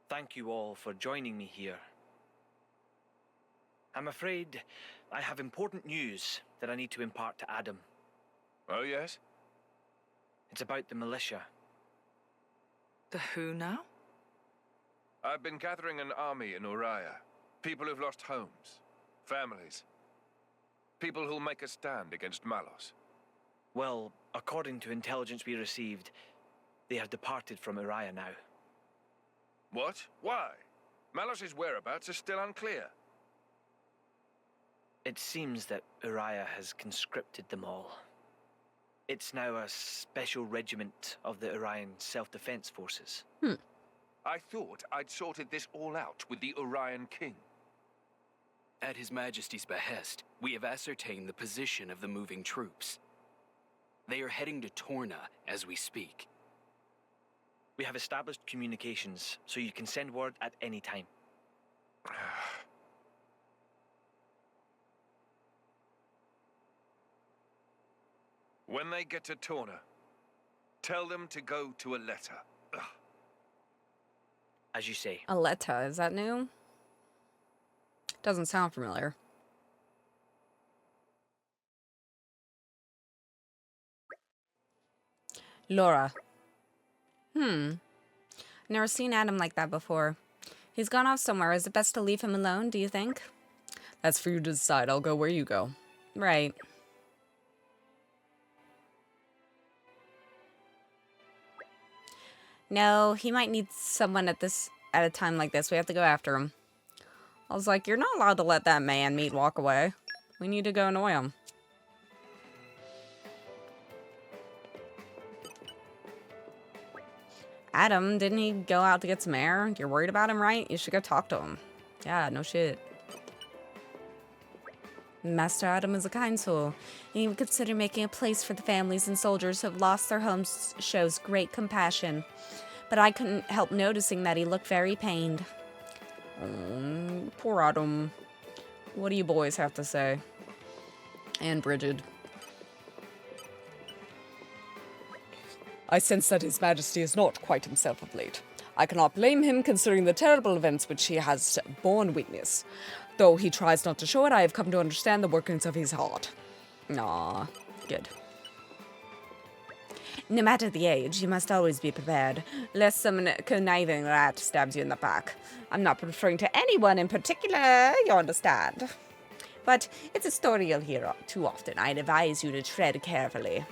Thank you all for joining me here. I'm afraid I have important news that I need to impart to Adam. Oh, yes? It's about the militia. The who now? I've been gathering an army in Uriah. People who've lost homes, families. People who'll make a stand against Malos. Well, according to intelligence we received, they have departed from Uriah now. What? Why? Malos' whereabouts are still unclear. It seems that Uriah has conscripted them all. It's now a special regiment of the Urian self-defense forces. I thought I'd sorted this all out with the Urian king. At His Majesty's behest, we have ascertained the position of the moving troops. They are heading to Torna as we speak. We have established communications, so you can send word at any time. When they get to Torna, tell them to go to a letter. As you say. Aletta, is that new? Doesn't sound familiar. Laura. Never seen Adam like that before. He's gone off somewhere. Is it best to leave him alone, do you think? That's for you to decide. I'll go where you go. Right. No, he might need someone at a time like this. We have to go after him. I was like, you're not allowed to let that man meat walk away. We need to go annoy him. Adam, didn't he go out to get some air? You're worried about him, right? You should go talk to him. Yeah, no shit. Master Adam is a kind soul, and he would consider making a place for the families and soldiers who have lost their homes shows great compassion. But I couldn't help noticing that he looked very pained. Poor Adam. What do you boys have to say? And Bridget. I sense that His Majesty is not quite himself of late. I cannot blame him considering the terrible events which he has borne witness. Though he tries not to show it, I have come to understand the workings of his heart. Aw, good. No matter the age, you must always be prepared, lest some conniving rat stabs you in the back. I'm not referring to anyone in particular, you understand. But it's a story you'll hear too often. I'd advise you to tread carefully.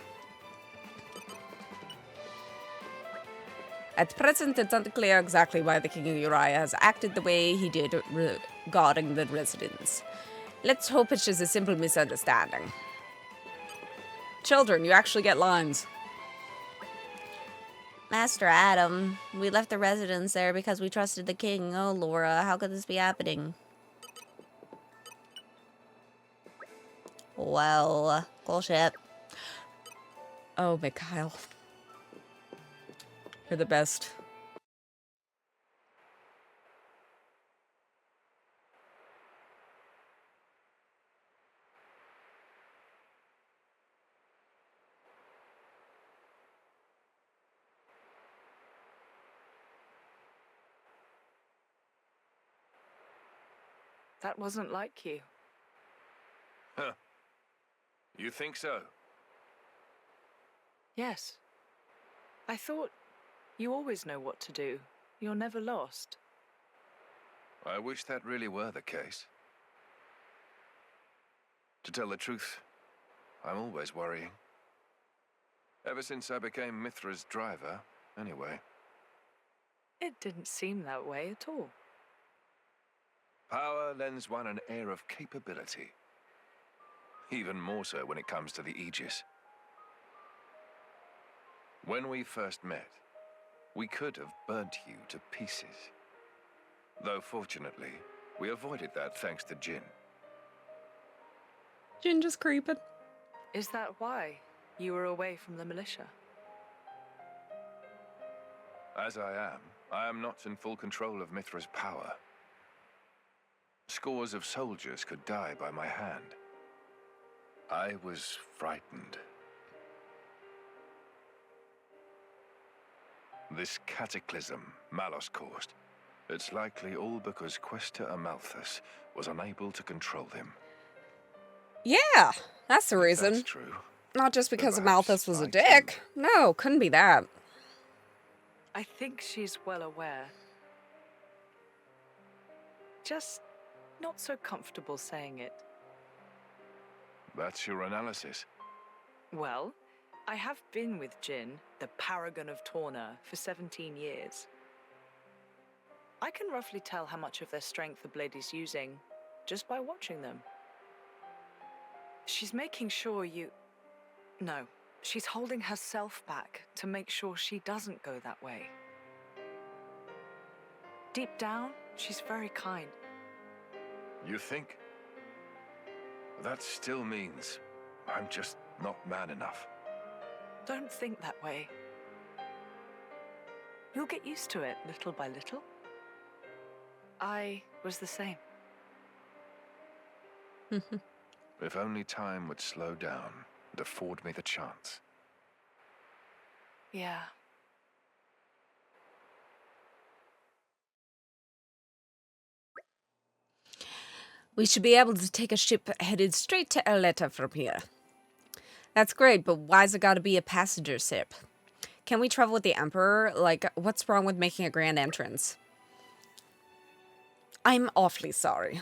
At present, it's unclear exactly why the King of Uriah has acted the way he did regarding the residents. Let's hope it's just a simple misunderstanding. Children, you actually get lines. Master Adam, we left the residents there because we trusted the king. Oh, Laura, how could this be happening? Well, bullshit. Oh, Mikhail. You're the best. That wasn't like you. Huh. You think so? Yes. I thought you always know what to do. You're never lost. I wish that really were the case. To tell the truth, I'm always worrying. Ever since I became Mythra's driver, anyway. It didn't seem that way at all. Power lends one an air of capability. Even more so when it comes to the Aegis. When we first met, we could have burnt you to pieces. Though fortunately, we avoided that thanks to Jin. Jin just creeping. Is that why you were away from the militia? As I am not in full control of Mythra's power. Scores of soldiers could die by my hand. I was frightened. This cataclysm Malos caused, It's likely all because Questa Amalthus was unable to control him. Yeah, that's the If reason. that's true. Not just then because perhaps Amalthus was a I dick. No, couldn't be that. I think she's well aware. Just not so comfortable saying it. That's your analysis. Well, I have been with Jin, the paragon of Torna, for 17 years. I can roughly tell how much of their strength the blade is using just by watching them. She's making sure you... No, she's holding herself back to make sure she doesn't go that way. Deep down, she's very kind. You think? That still means I'm just not man enough. Don't think that way. You'll get used to it little by little. I was the same. If only time would slow down and afford me the chance. Yeah. We should be able to take a ship headed straight to Arletta from here. That's great, but why's it gotta be a passenger ship? Can we travel with the Emperor? Like, what's wrong with making a grand entrance? I'm awfully sorry.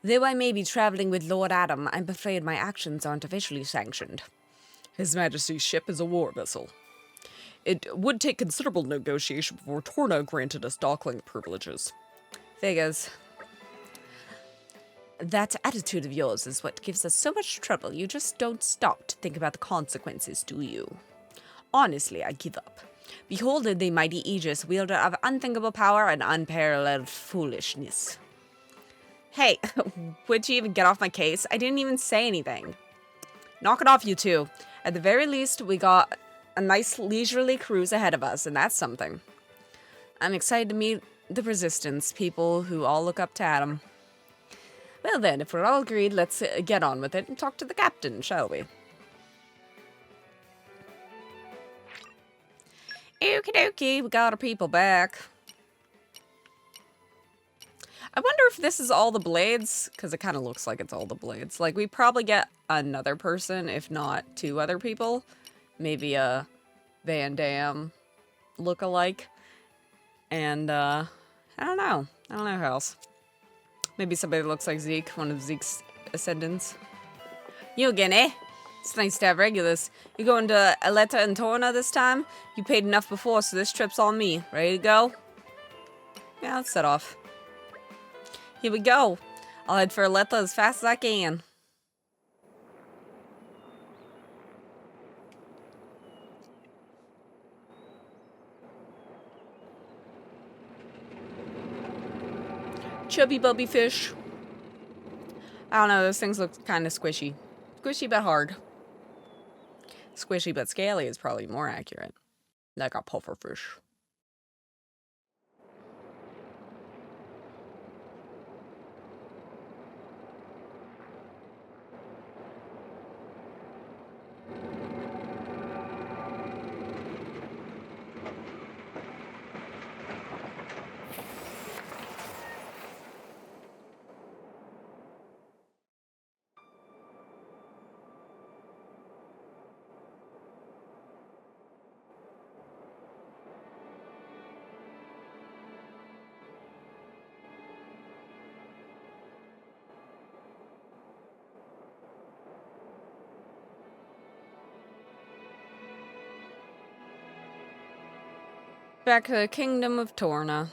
Though I may be traveling with Lord Adam, I'm afraid my actions aren't officially sanctioned. His Majesty's ship is a war vessel. It would take considerable negotiation before Torna granted us docking privileges. Figures. That attitude of yours is what gives us so much trouble. You just don't stop to think about the consequences, do you? Honestly, I give up. Behold the mighty Aegis, wielder of unthinkable power and unparalleled foolishness. Hey, would you even get off my case? I didn't even say anything. Knock it off, you two. At the very least, we got a nice leisurely cruise ahead of us, and that's something. I'm excited to meet the Resistance, people who all look up to Adam. Well then, if we're all agreed, let's get on with it and talk to the captain, shall we? Okie dokie, we got our people back. I wonder if this is all the blades, because it kind of looks like it's all the blades. Like, we probably get another person, if not two other people. Maybe a Van Damme look-alike. And, I don't know. I don't know who else. Maybe somebody that looks like Zeke, one of Zeke's ascendants. You again, eh? It's nice to have regulars. You going to Aletta and Torna this time? You paid enough before, so this trip's on me. Ready to go? Yeah, let's set off. Here we go. I'll head for Aletta as fast as I can. Chubby bubby fish. I don't know, those things look kind of squishy. Squishy but hard. Squishy but scaly is probably more accurate. Like a puffer fish. Back to the Kingdom of Torna.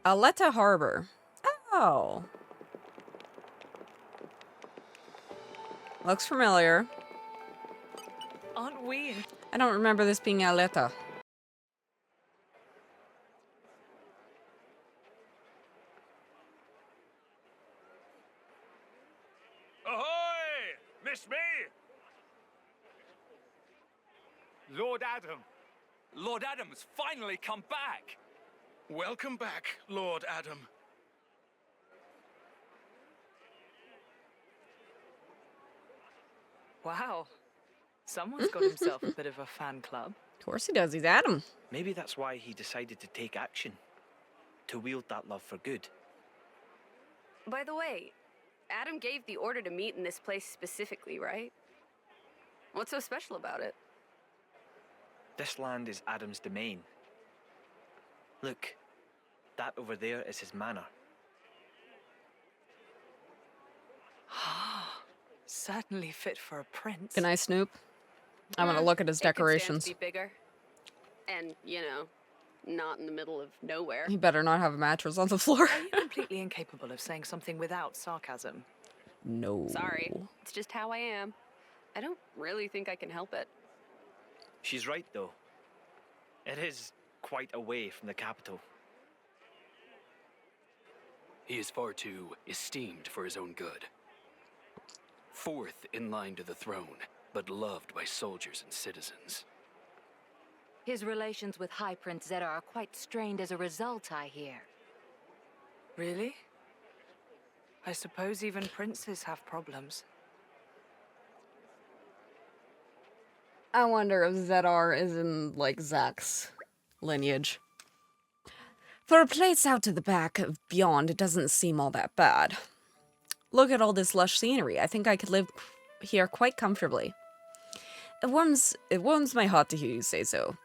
Aletta Harbor. Oh. Looks familiar. Aren't we? I don't remember this being Aletta. Ahoy! Miss me? Lord Adam. Lord Adam's finally come back! Welcome back, Lord Adam. Wow. Someone's got himself a bit of a fan club. Of course he does. He's Adam. Maybe that's why he decided to take action. To wield that love for good. By the way, Adam gave the order to meet in this place specifically, right? What's so special about it? This land is Adam's domain. Look, that over there is his manor. Certainly fit for a prince. Can I snoop? I want to look at his It could stand decorations. to be bigger. And, you know, not in the middle of nowhere. He better not have a mattress on the floor. Are you completely incapable of saying something without sarcasm? No. Sorry, it's just how I am. I don't really think I can help it. She's right, though. It is quite away from the capital. He is far too esteemed for his own good. Fourth in line to the throne, but loved by soldiers and citizens. His relations with High Prince Zeta are quite strained as a result, I hear. Really? I suppose even princes have problems. I wonder if Zedar is in, like, Zack's lineage. For a place out to the back of beyond, it doesn't seem all that bad. Look at all this lush scenery. I think I could live here quite comfortably. It warms my heart to hear you say so.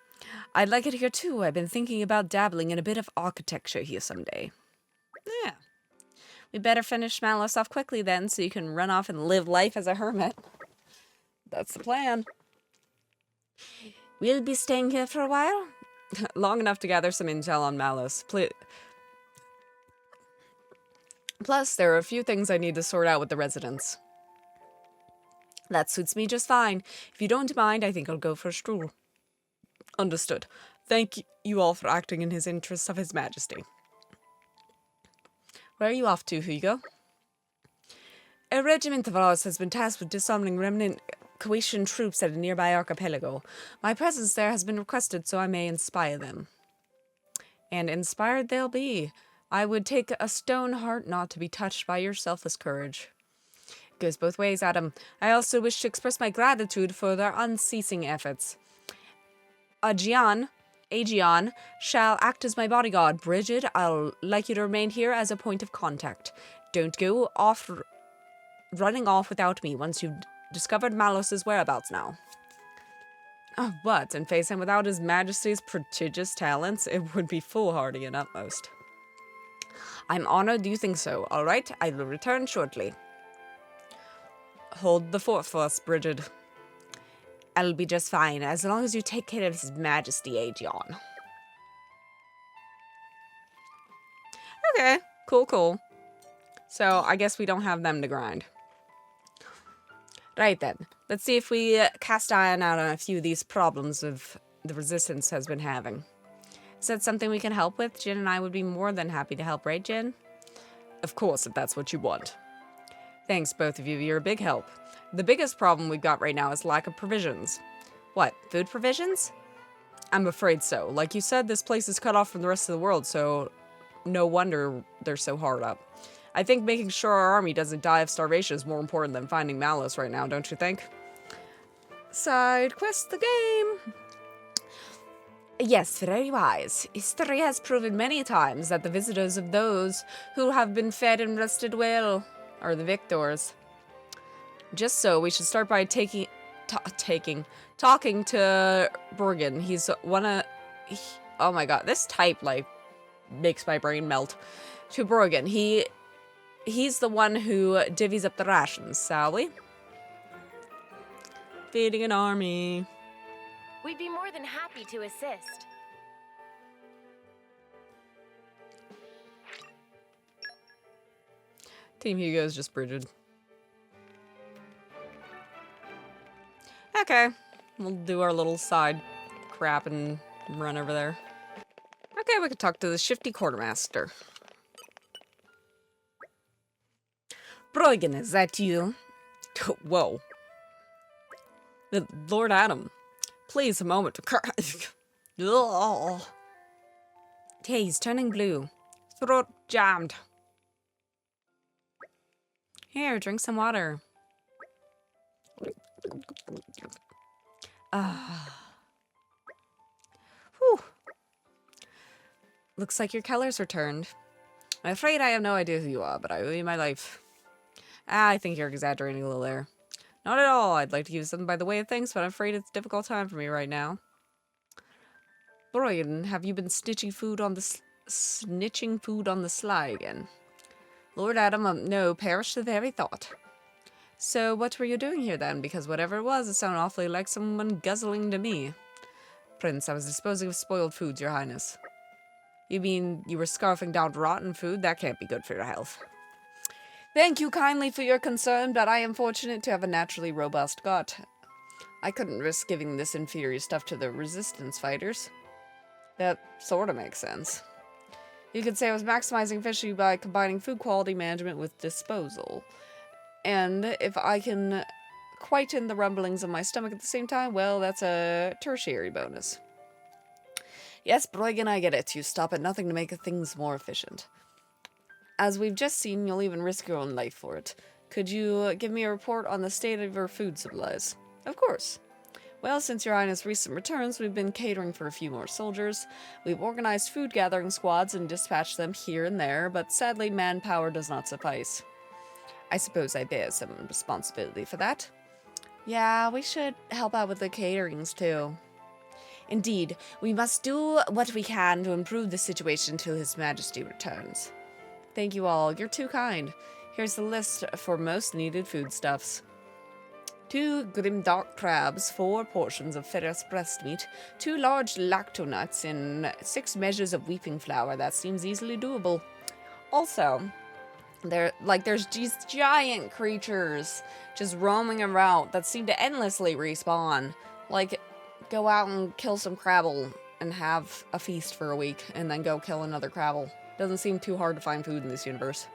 I'd like it here too. I've been thinking about dabbling in a bit of architecture here someday. Yeah. We better finish Malos off quickly then, so you can run off and live life as a hermit. That's the plan. We'll be staying here for a while? Long enough to gather some intel on Malos. Plus, there are a few things I need to sort out with the residents. That suits me just fine. If you don't mind, I think I'll go for a stroll. Understood. Thank you all for acting in his interests of His Majesty. Where are you off to, Hugo? A regiment of ours has been tasked with disarming remnant Coetian troops at a nearby archipelago. My presence there has been requested so I may inspire them. And inspired they'll be. I would take a stone heart not to be touched by your selfless courage. It goes both ways, Adam. I also wish to express my gratitude for their unceasing efforts. Aegeon shall act as my bodyguard. Bridget, I'll like you to remain here as a point of contact. Don't go off running off without me once you've discovered Malos's whereabouts now. Oh, but in face him without His Majesty's prodigious talents, it would be foolhardy and utmost. I'm honored you think so. All right, I will return shortly. Hold the fort for us, Bridget. I'll be just fine, as long as you take care of His Majesty, Aegeon. Okay, cool. So, I guess we don't have them to grind. Right then, let's see if we cast iron out on a few of these problems the Resistance has been having. Is that something we can help with? Jin and I would be more than happy to help, right, Jin? Of course, if that's what you want. Thanks, both of you. You're a big help. The biggest problem we've got right now is lack of provisions. What, food provisions? I'm afraid so. Like you said, this place is cut off from the rest of the world, so no wonder they're so hard up. I think making sure our army doesn't die of starvation is more important than finding Malos right now, don't you think? Side quest the game. Yes, very wise. History has proven many times that the visitors of those who have been fed and rested well are the victors. Just so, we should start by talking to Bergen. He's oh my god, this type, like, makes my brain melt. To Bergen. He's the one who divvies up the rations, shall we? Feeding an army. We'd be more than happy to assist. Team Hugo's just Bridget. Okay, we'll do our little side crap and run over there. Okay, we can talk to the shifty quartermaster. Brogan, is that you? Whoa. Lord Adam, please a moment to cry. Hey, he's turning blue. Throat jammed. Here, drink some water. Whew. Looks like your color's returned. I'm afraid I have no idea who you are, but I owe you my life. I think you're exaggerating a little there. Not at all. I'd like to give you something by the way of things, but I'm afraid it's a difficult time for me right now. Brian, have you been snitching food on the sly again? Lord Adam, no, perish the very thought. So what were you doing here then? Because whatever it was, it sounded awfully like someone guzzling to me. Prince, I was disposing of spoiled foods, your highness. You mean you were scarfing down rotten food? That can't be good for your health. Thank you kindly for your concern, but I am fortunate to have a naturally robust gut. I couldn't risk giving this inferior stuff to the resistance fighters. That sort of makes sense. You could say I was maximizing fishery by combining food quality management with disposal. And if I can quieten the rumblings of my stomach at the same time, well, that's a tertiary bonus. Yes, Broigan, I get it. You stop at nothing to make things more efficient. As we've just seen, you'll even risk your own life for it. Could you give me a report on the state of your food supplies? Of course. Well, since your highness' recent returns, we've been catering for a few more soldiers. We've organized food gathering squads and dispatched them here and there, but sadly manpower does not suffice. I suppose I bear some responsibility for that. Yeah, we should help out with the caterings too. Indeed, we must do what we can to improve the situation until His Majesty returns. Thank you all, you're too kind. Here's the list for most needed foodstuffs. 2 grimdark crabs, 4 portions of ferrous breast meat, 2 large lactonuts, and 6 measures of weeping flour. That seems easily doable. Also, there's these giant creatures just roaming around that seem to endlessly respawn. Like, go out and kill some crabble and have a feast for a week, and then go kill another crabble. Doesn't seem too hard to find food in this universe.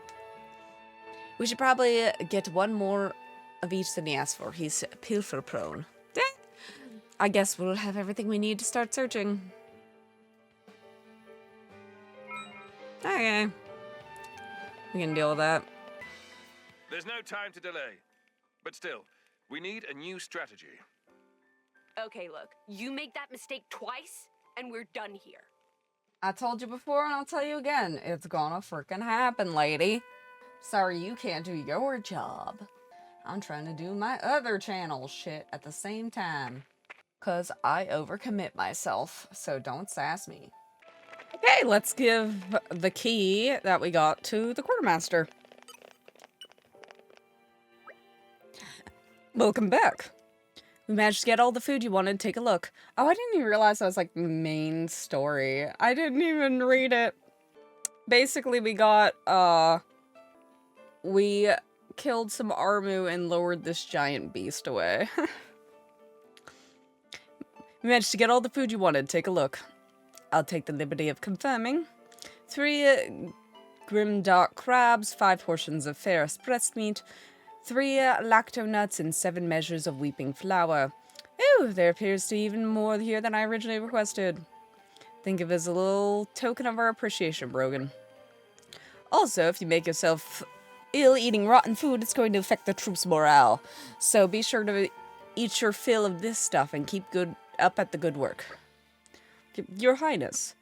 We should probably get one more of each than he asked for. He's pilfer prone. I guess we'll have everything we need to start searching. Okay. We can deal with that. There's no time to delay. But still, we need a new strategy. Okay, look, you make that mistake twice, and we're done here. I told you before, and I'll tell you again. It's gonna frickin' happen, lady. Sorry you can't do your job. I'm trying to do my other channel shit at the same time. 'Cause I overcommit myself, so don't sass me. Okay, let's give the key that we got to the quartermaster. Welcome back. We managed to get all the food you wanted. Take a look. Oh, I didn't even realize that was like main story. I didn't even read it. Basically, we got, we killed some Armu and lowered this giant beast away. We managed to get all the food you wanted. Take a look. I'll take the liberty of confirming. 3 grimdark crabs, 5 portions of ferrous breast meat, 3 lactonuts, and 7 measures of weeping flour. Ooh, there appears to be even more here than I originally requested. Think of it as a little token of our appreciation, Brogan. Also, if you make yourself ill eating rotten food, it's going to affect the troops' morale. So be sure to eat your fill of this stuff and keep up at the good work. Your Highness,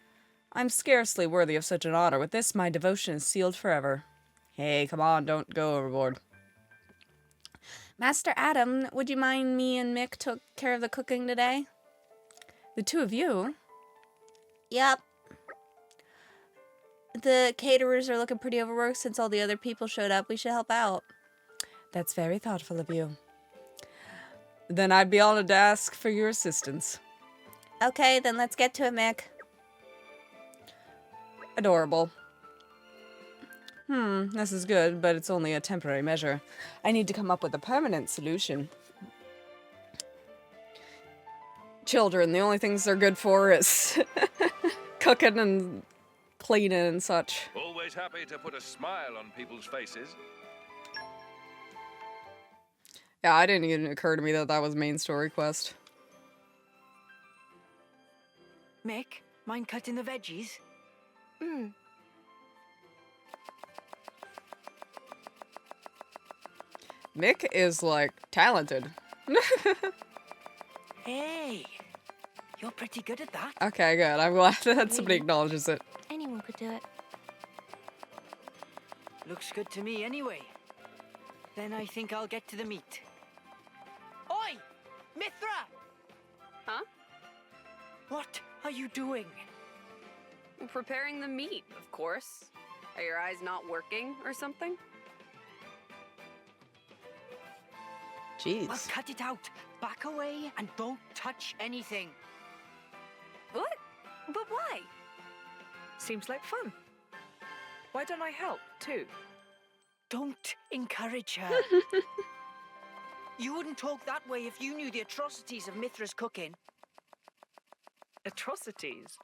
I'm scarcely worthy of such an honor. With this, my devotion is sealed forever. Hey, come on, don't go overboard. Master Adam, would you mind me and Mick took care of the cooking today? The 2 of you? Yep. The caterers are looking pretty overworked since all the other people showed up. We should help out. That's very thoughtful of you. Then I'd be honored to ask for your assistance. Okay, then let's get to it, Mick. Adorable. This is good, but it's only a temporary measure. I need to come up with a permanent solution. Children, the only things they're good for is cooking and cleaning and such. Always happy to put a smile on people's faces. Yeah, it didn't even occur to me that that was main story quest. Mick, mind cutting the veggies? Mick is, like, talented. Hey, you're pretty good at that. Okay, good. I'm glad that somebody acknowledges it. Anyone could do it. Looks good to me anyway. Then I think I'll get to the meat. Oi! Mythra! Huh? What are you doing? Preparing the meat, of course. Are your eyes not working or something? Jeez. Well, cut it out. Back away and don't touch anything. What? But why? Seems like fun. Why don't I help, too? Don't encourage her. You wouldn't talk that way if you knew the atrocities of Mythra's cooking. Atrocities?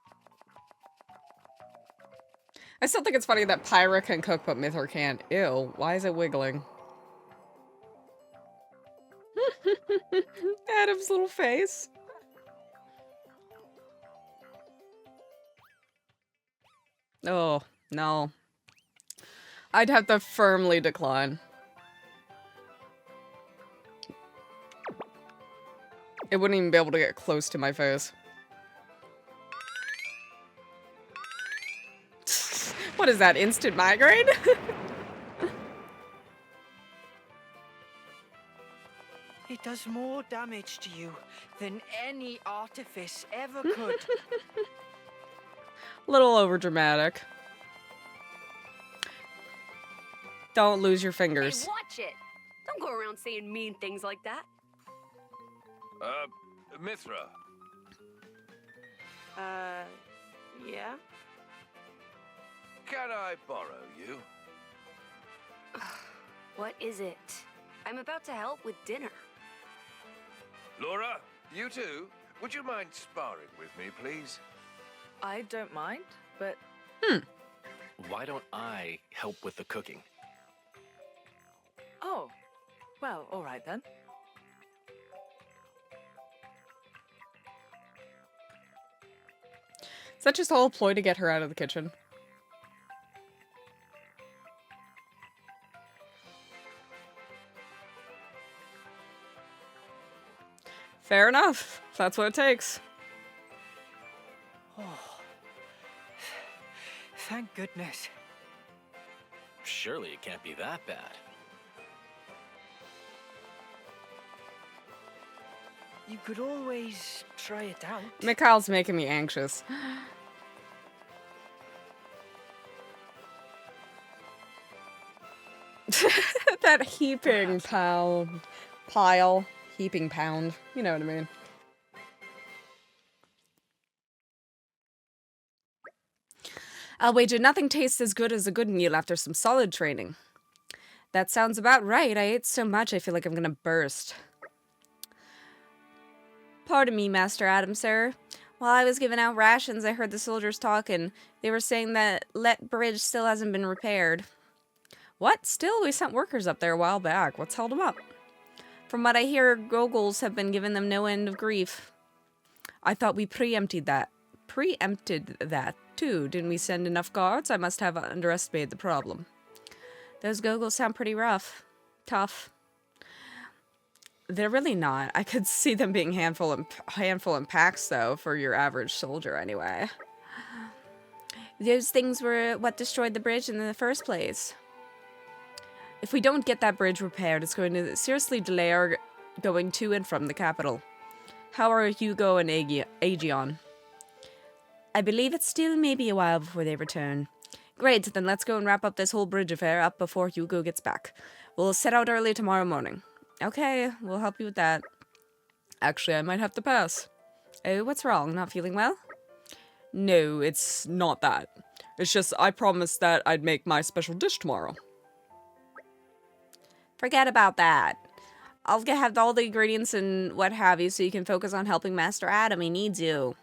I still think it's funny that Pyra can cook, but Mythra can't. Ew, why is it wiggling? Adam's little face. Oh, no. I'd have to firmly decline. It wouldn't even be able to get close to my face. What is that, instant migraine? It does more damage to you than any artifice ever could. Little overdramatic. Don't lose your fingers. Hey, watch it! Don't go around saying mean things like that. Mythra. Yeah? Can I borrow you? What is it? I'm about to help with dinner. Laura, you too? Would you mind sparring with me, please? I don't mind, but Why don't I help with the cooking? oh, well, all right then. Is that just a whole ploy to get her out of the kitchen? Fair enough. If that's what it takes. Oh, thank goodness. Surely it can't be that bad. You could always try it out. Mikhail's making me anxious. That heaping pile. Heaping pound. You know what I mean. I'll wager nothing tastes as good as a good meal after some solid training. That sounds about right. I ate so much I feel like I'm gonna burst. Pardon me, Master Adam, sir. While I was giving out rations, I heard the soldiers talking. They were saying that Let Bridge still hasn't been repaired. What? Still? We sent workers up there a while back. What's held them up? From what I hear, Goggles have been giving them no end of grief. I thought we preempted that. Preempted that, too. Didn't we send enough guards? I must have underestimated the problem. Those Goggles sound pretty rough. Tough. They're really not. I could see them being handful in packs, though, for your average soldier, anyway. Those things were what destroyed the bridge in the first place. If we don't get that bridge repaired, it's going to seriously delay our going to and from the capital. How are Hugo and Aegeon? I believe it still may be a while before they return. Great, then let's go and wrap up this whole bridge affair up before Hugo gets back. We'll set out early tomorrow morning. Okay, we'll help you with that. Actually, I might have to pass. Oh, what's wrong? Not feeling well? No, it's not that. It's just I promised that I'd make my special dish tomorrow. Forget about that. I'll have all the ingredients and what have you so you can focus on helping Master Adam. He needs you.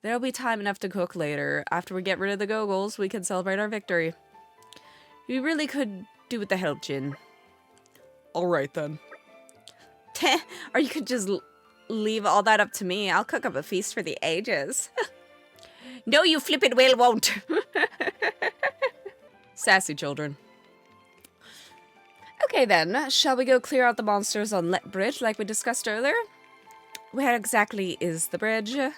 There'll be time enough to cook later. After we get rid of the Goggles, we can celebrate our victory. We really could do with the help, Jin. Alright then. Or you could just leave all that up to me. I'll cook up a feast for the ages. No, you flippin' well won't. Sassy children. Okay then, shall we go clear out the monsters on Let Bridge like we discussed earlier? Where exactly is the bridge? A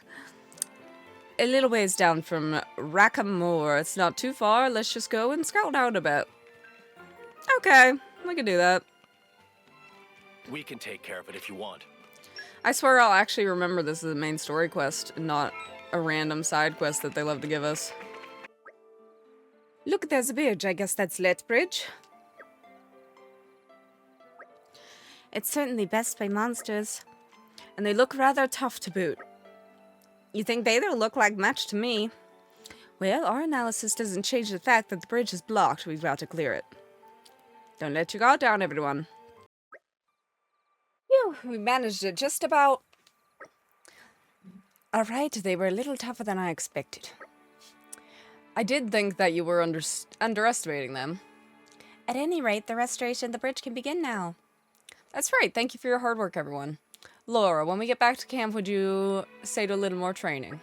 little ways down from Rackamore. It's not too far. Let's just go and scout out a bit. Okay, we can do that. We can take care of it if you want. I swear I'll actually remember this is the main story quest, not a random side quest that they love to give us. Look, there's a bridge. I guess that's Letbridge. It's certainly best by monsters. And they look rather tough to boot. You think they don't look like much to me. Well, our analysis doesn't change the fact that the bridge is blocked. We've got to clear it. Don't let your guard down, everyone. Phew, we managed it just about. Alright, they were a little tougher than I expected. I did think that you were underestimating them. At any rate, the restoration of the bridge can begin now. That's right. Thank you for your hard work, everyone. Laura, when we get back to camp, would you say to a little more training?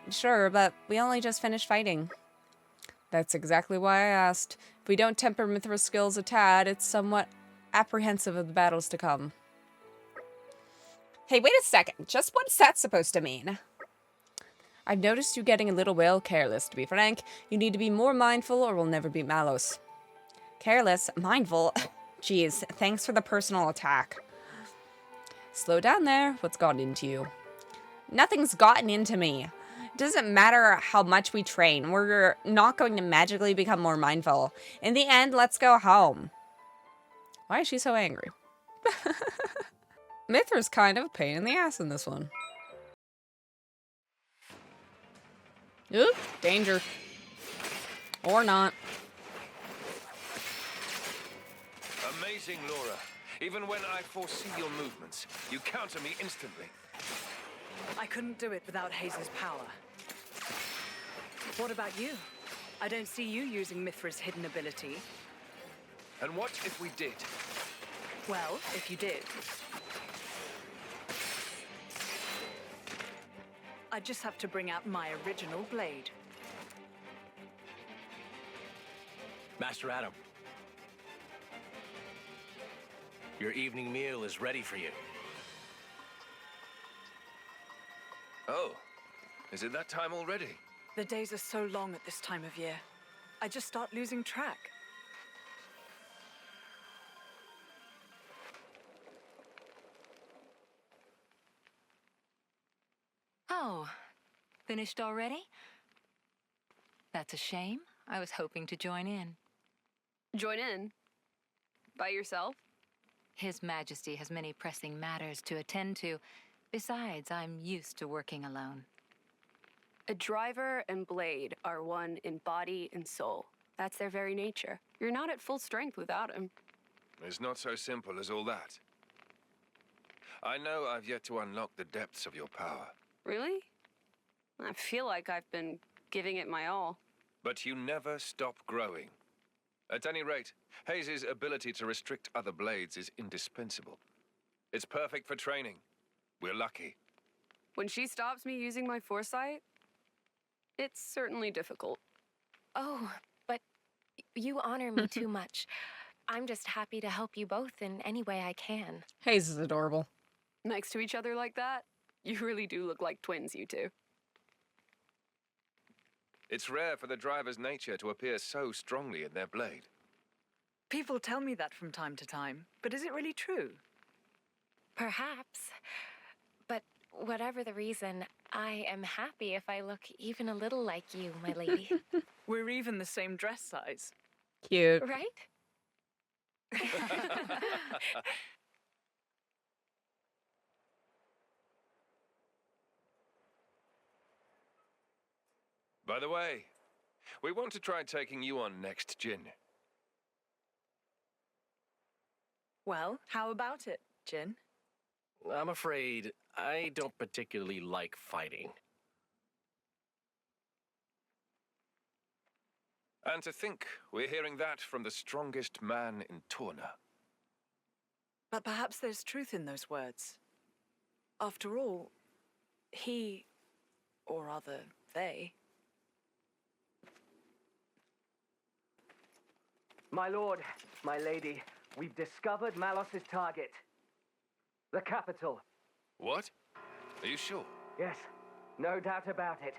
Sure, but we only just finished fighting. That's exactly why I asked. If we don't temper Mythra's skills a tad, it's somewhat apprehensive of the battles to come. Hey, wait a second. Just what's that supposed to mean? I've noticed you getting a little well careless, to be frank. You need to be more mindful or we'll never beat Malos. Careless? Mindful? Jeez, thanks for the personal attack. Slow down there. What's gotten into you? Nothing's gotten into me. It doesn't matter how much we train. We're not going to magically become more mindful. In the end, let's go home. Why is she so angry? Mythra's kind of a pain in the ass in this one. Oop, danger. Or not. Amazing, Laura. Even when I foresee your movements, you counter me instantly. I couldn't do it without Hayes' power. What about you? I don't see you using Mythra's hidden ability. And what if we did? Well, if you did, I just have to bring out my original blade. Master Adam, your evening meal is ready for you. Oh, is it that time already? The days are so long at this time of year. I just start losing track. Oh, finished already? That's a shame. I was hoping to join in. Join in? By yourself? His Majesty has many pressing matters to attend to. Besides, I'm used to working alone. A driver and blade are one in body and soul. That's their very nature. You're not at full strength without him. It's not so simple as all that. I know I've yet to unlock the depths of your power. Really? I feel like I've been giving it my all. But you never stop growing. At any rate, Hayes' ability to restrict other blades is indispensable. It's perfect for training. We're lucky. When she stops me using my foresight, it's certainly difficult. Oh, but you honor me too much. I'm just happy to help you both in any way I can. Hayes is adorable. Next to each other like that, you really do look like twins, you two. It's rare for the driver's nature to appear so strongly in their blade. People tell me that from time to time, but is it really true? Perhaps. But whatever the reason, I am happy if I look even a little like you, my lady. We're even the same dress size. Cute. Right? By the way, we want to try taking you on next, Jin. Well, how about it, Jin? I'm afraid I don't particularly like fighting. And to think we're hearing that from the strongest man in Torna. But perhaps there's truth in those words. After all, he, or rather, they... My lord, my lady, we've discovered Malos' target. The capital. What? Are you sure? Yes, no doubt about it.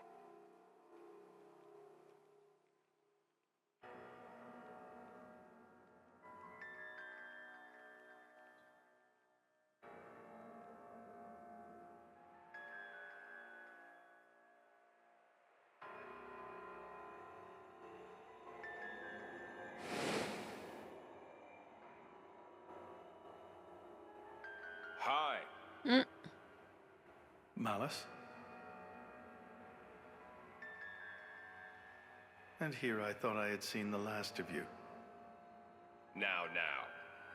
Hi. Malice? And here I thought I had seen the last of you. Now.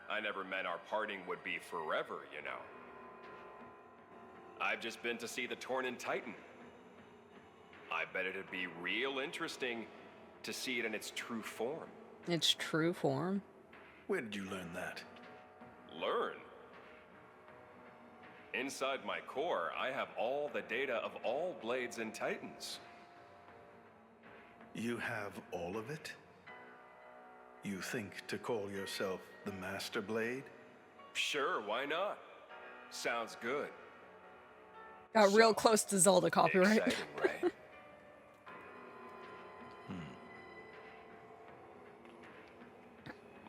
I never meant our parting would be forever, you know. I've just been to see the Tornan Titan. I bet it'd be real interesting to see it in its true form. Its true form? Where did you learn that? Learn? Inside my core, I have all the data of all Blades and Titans. You have all of it? You think to call yourself the Master Blade? Sure, why not? Sounds good. Got real close to Zelda copyright. Exciting, right?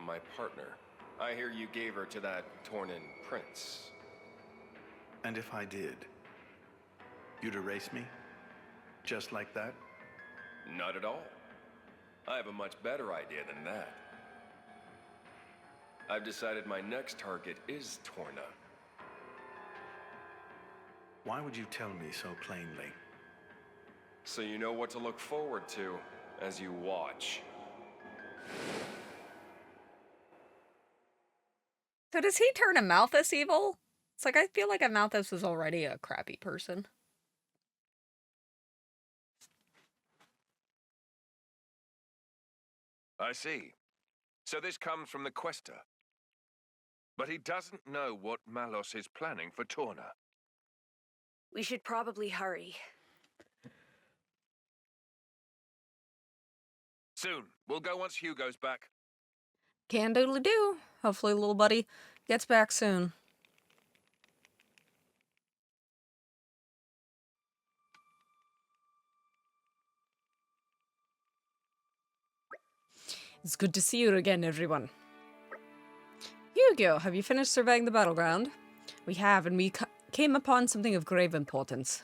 My partner. I hear you gave her to that Tornan prince. And if I did, you'd erase me? Just like that? Not at all. I have a much better idea than that. I've decided my next target is Torna. Why would you tell me so plainly? So you know what to look forward to as you watch. So does he turn a Malthus evil? It's like, I feel like a Malthus was already a crappy person. I see. So this comes from the Quester. But he doesn't know what Malos is planning for Torna. We should probably hurry. Soon. We'll go once Hugo's back. Can doodly do. Hopefully little buddy gets back soon. It's good to see you again, everyone. Hugo, have you finished surveying the battleground? We have, and we came upon something of grave importance.